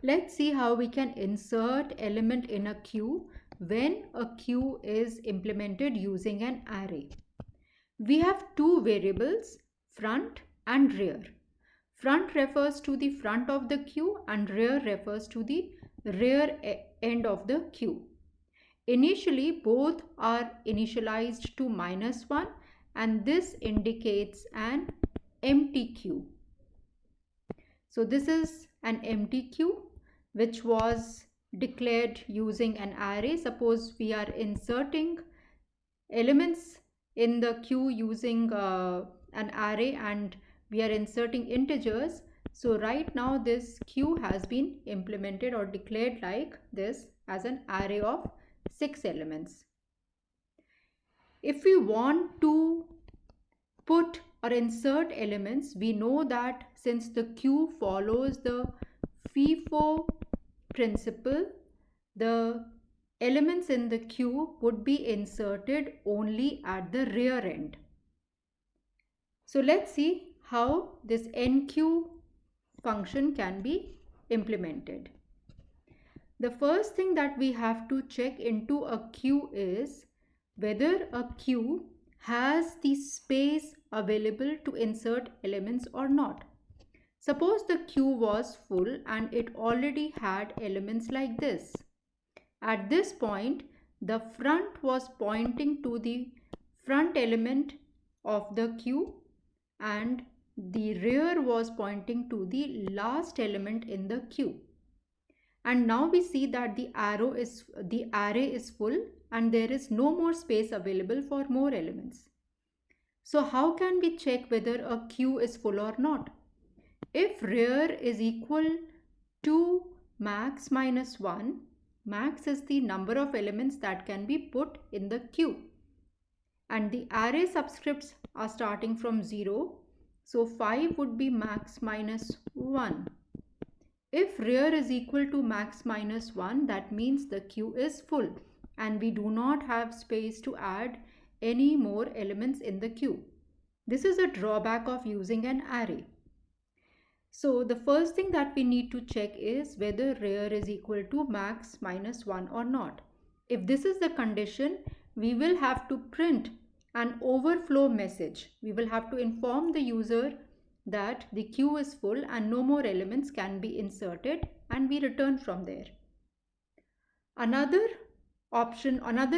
Let's see how we can insert element in a queue when a queue is implemented using an array. We have two variables, front and rear. Front refers to the front of the queue and rear refers to the rear end of the queue. Initially, both are initialized to -1 and this indicates an empty queue. So this is an empty queue which was declared using an array. Suppose we are inserting elements in the queue using an array and we are inserting integers. So right now this queue has been implemented or declared like this as an array of 6 elements. If we want to put or insert elements, we know that since the queue follows the FIFO principle, the elements in the queue would be inserted only at the rear end. So let's see how this enqueue function can be implemented. The first thing that we have to check into a queue is whether a queue has the space available to insert elements or not. Suppose the queue was full and it already had elements like this. At this point, the front was pointing to the front element of the queue and the rear was pointing to the last element in the queue. And now we see that the array is full and there is no more space available for more elements. So how can we check whether a queue is full or not? If rear is equal to max minus 1, max is the number of elements that can be put in the queue. And the array subscripts are starting from 0. So 5 would be max minus 1. If rear is equal to max minus 1, that means the queue is full and we do not have space to add any more elements in the queue. This is a drawback of using an array. So the first thing that we need to check is whether rear is equal to max minus 1 or not. If this is the condition, we will have to print an overflow message. We will have to inform the user that the queue is full and no more elements can be inserted and we return from there. Another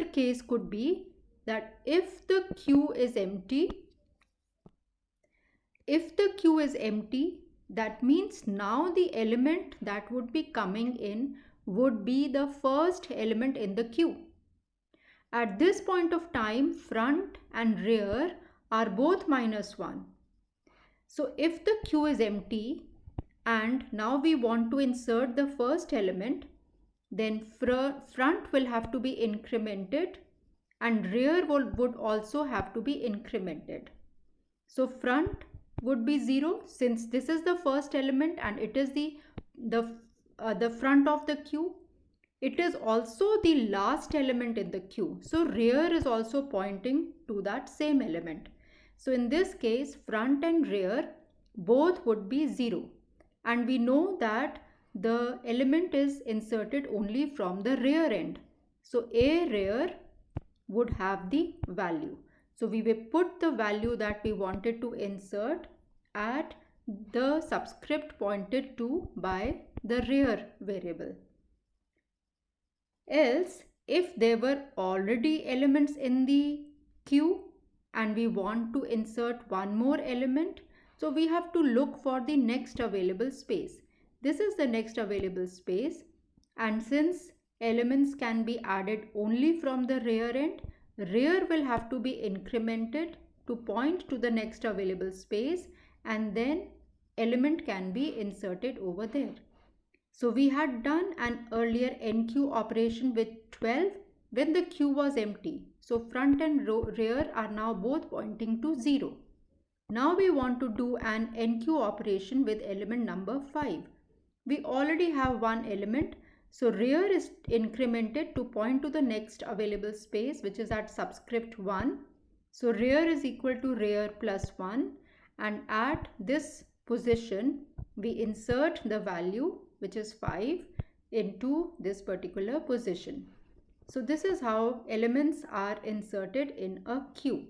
case could be that if the queue is empty, that means now the element that would be coming in would be the first element in the queue. At this point of time, front and rear are both -1. So if the queue is empty and now we want to insert the first element, then front will have to be incremented and rear would also have to be incremented. So front would be 0 since this is the first element and it is the front of the queue. It is also the last element in the queue. So rear is also pointing to that same element. So in this case, front and rear both would be 0. And we know that the element is inserted only from the rear end. So a rear would have the value. So we will put the value that we wanted to insert at the subscript pointed to by the rear variable. Else, if there were already elements in the queue and we want to insert one more element, so we have to look for the next available space. This is the next available space, and since elements can be added only from the rear end, rear will have to be incremented to point to the next available space and then element can be inserted over there. So we had done an earlier enqueue operation with 12 when the queue was empty. So front and rear are now both pointing to 0. Now we want to do an enqueue operation with element number 5. We already have one element. So rear is incremented to point to the next available space, which is at subscript 1. So rear is equal to rear plus 1, and at this position we insert the value, which is 5, into this particular position. So this is how elements are inserted in a queue.